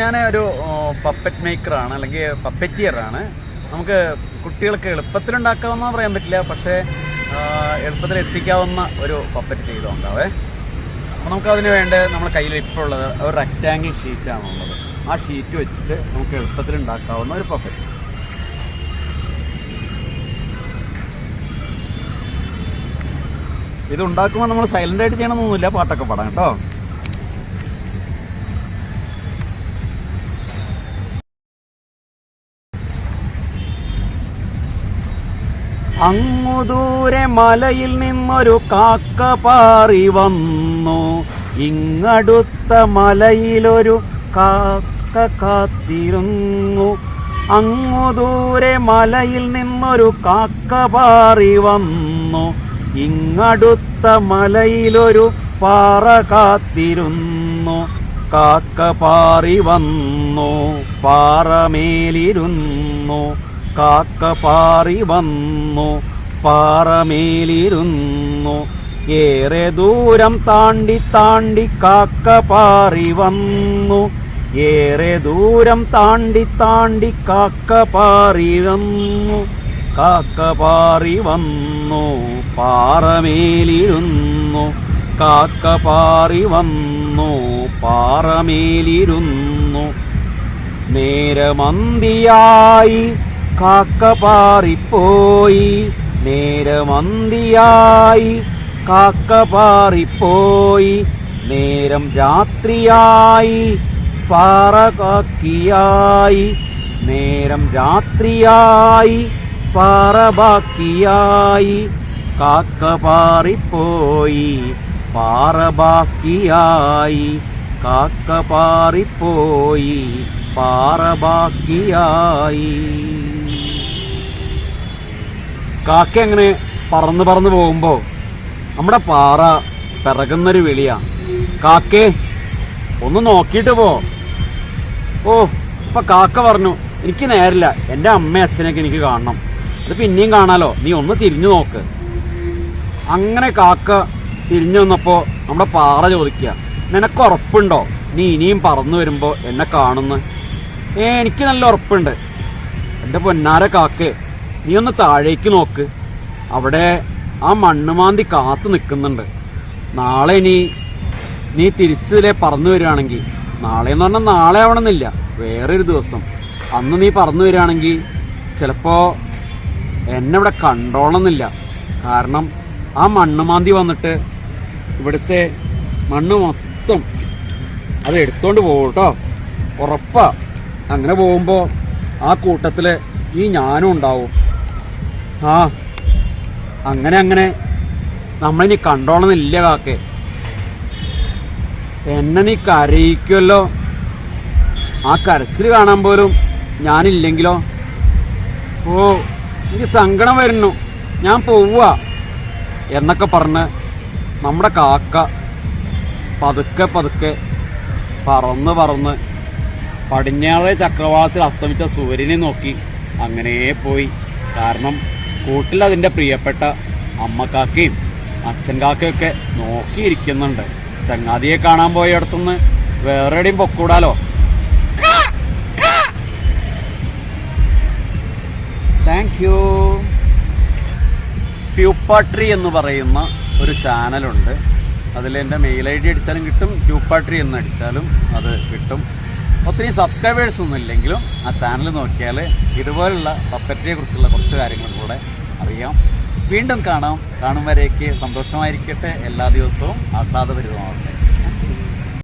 ഞാൻ ഒരു പപ്പറ്റ് മേക്കറാണ്, അല്ലെങ്കിൽ പപ്പറ്റിയറാണ്. നമുക്ക് കുട്ടികൾക്ക് എളുപ്പത്തിലുണ്ടാക്കാവുന്ന പറയാൻ പറ്റില്ല, പക്ഷേ എളുപ്പത്തിൽ എത്തിക്കാവുന്ന ഒരു പപ്പറ്റ് ചെയ്ത് നോക്കാവേ. അപ്പോൾ നമുക്കതിന് വേണ്ട നമ്മുടെ കയ്യിൽ ഇപ്പോൾ ഉള്ളത് ഒരു റെക്റ്റാങ്കിൾ ഷീറ്റാണുള്ളത്. ആ ഷീറ്റ് വെച്ചിട്ട് നമുക്ക് എളുപ്പത്തിൽ ഉണ്ടാക്കാവുന്ന ഒരു പപ്പറ്റ്. ഇത് ഉണ്ടാക്കുമ്പോൾ നമ്മൾ സൈലൻ്റായിട്ട് ചെയ്യണമെന്നൊന്നുമില്ല, പാട്ടൊക്കെ പാടാം കേട്ടോ. അങ്ങു ദൂരെ മലയിൽ നിന്നൊരു കാക്ക പാറി വന്നു, ഇങ്ങടുത്ത മലയിലൊരു കാക്ക കാത്തിരുന്നു. അങ്ങു ദൂരെ മലയിൽ നിന്നൊരു കാക്ക പാറി വന്നു, ഇങ്ങടുത്ത മലയിലൊരു പാറ കാത്തിരുന്നു. കാക്ക പാറി വന്നു, പാറമേലിരുന്നു. കാക്ക പാറി വന്നു, പാറമേലിരുന്നു. ഏറെ ദൂരം താണ്ടി താണ്ടി കാക്ക പാറി വന്നു. ഏറെ ദൂരം താണ്ടി താണ്ടി കാക്ക പാറി വന്നു. കാക്ക പാറി വന്നു, പാറമേലിരുന്നു. കാക്ക പാറി വന്നു, പാറമേലിരുന്നു. നേരമന്തിയായി കാക്ക പാറിപ്പോയി. നേരമന്തിയായി കാക്ക പാറിപ്പോയി. നേരം രാത്രിയായി പാറ കാക്കിയായി. നേരം രാത്രിയായി പാറ ബാക്കിയായി. കാക്ക പാറിപ്പോയി, പാറ ബാക്കിയായി. കാക്ക പാറിപ്പോയി, പാറ ബാക്കിയായി. കാക്ക അങ്ങനെ പറന്ന് പറന്ന് പോകുമ്പോൾ നമ്മുടെ പാറ പിറകുന്നൊരു വിളിയാ, കാക്കേ ഒന്ന് നോക്കിയിട്ട് പോ. ഓ ഇപ്പൊ കാക്ക പറഞ്ഞു, എനിക്ക് നേരില്ല, എൻ്റെ അമ്മയും അച്ഛനൊക്കെ എനിക്ക് കാണണം, അത് പിന്നെയും കാണാലോ, നീ ഒന്ന് തിരിഞ്ഞു നോക്ക്. അങ്ങനെ കാക്ക തിരിഞ്ഞു വന്നപ്പോൾ നമ്മുടെ പാറ ചോദിക്കുക, നിനക്ക് ഉറപ്പുണ്ടോ നീ ഇനിയും പറന്നു വരുമ്പോൾ എന്നെ കാണുന്നു? എനിക്ക് നല്ല ഉറപ്പുണ്ട്. എൻ്റെ പൊന്നാര കാക്കേ, നീ ഒന്ന് താഴേക്ക് നോക്ക്, അവിടെ ആ മണ്ണുമാന്തി കാത്തു നിൽക്കുന്നുണ്ട്. നാളെ നീ തിരിച്ചിതിലേ പറന്നു വരികയാണെങ്കിൽ, നാളെ എന്ന് പറഞ്ഞാൽ നാളെ ആവണമെന്നില്ല, വേറൊരു ദിവസം, അന്ന് നീ പറന്നു വരികയാണെങ്കിൽ ചിലപ്പോൾ എന്നെ ഇവിടെ കണ്ടോളണമെന്നില്ല. കാരണം ആ മണ്ണുമാന്തി വന്നിട്ട് ഇവിടുത്തെ മണ്ണ് മൊത്തം അത് എടുത്തോണ്ട് പോകും കേട്ടോ, ഉറപ്പാ. അങ്ങനെ പോകുമ്പോൾ ആ കൂട്ടത്തിൽ ഞാനും ഉണ്ടാവും. അങ്ങനെ നമ്മളിനി കണ്ടോളന്നില്ല കാക്കേ. എന്നെ നീ കരയിക്കുമല്ലോ, ആ കരച്ചിൽ കാണാൻ പോലും ഞാനില്ലെങ്കിലോ? ഓ എനിക്ക് സങ്കടം വരുന്നു, ഞാൻ പോവുക എന്നൊക്കെ പറഞ്ഞ് നമ്മുടെ കാക്ക പതുക്കെ പതുക്കെ പറന്ന് പറന്ന് പടിഞ്ഞാറേ ചക്രവാളത്തിൽ അസ്തമിച്ച സൂര്യനെ നോക്കി അങ്ങനെ പോയി. കാരണം കൂട്ടിൽ അതിൻ്റെ പ്രിയപ്പെട്ട അമ്മക്കാക്കയും അച്ഛൻ കാക്കയൊക്കെ നോക്കിയിരിക്കുന്നുണ്ട്. ചങ്ങാതിയെ കാണാൻ പോയടത്തുനിന്ന് വേറെ എവിടെയും പൊക്കൂടാലോ. Thank you. ട്യൂപ്പാട്രി എന്ന് പറയുന്ന ഒരു ചാനലുണ്ട്, അതിൽ എൻ്റെ മെയിൽ ID അടിച്ചാലും കിട്ടും, ട്യൂപ്പാട്രി എന്ന് അടിച്ചാലും അത് കിട്ടും. ഒത്തിരി സബ്സ്ക്രൈബേഴ്സ് ഒന്നും ഇല്ലെങ്കിലും ആ ചാനൽ നോക്കിയാൽ ഇതുപോലുള്ള പപ്പറ്റിയെ കുറിച്ചുള്ള കുറച്ച് കാര്യങ്ങളും കൂടെ അറിയാം. വീണ്ടും കാണും വരേക്ക് സന്തോഷമായിരിക്കട്ടെ. എല്ലാ ദിവസവും ആഹ്ലാദഭരിതമാവട്ടെ.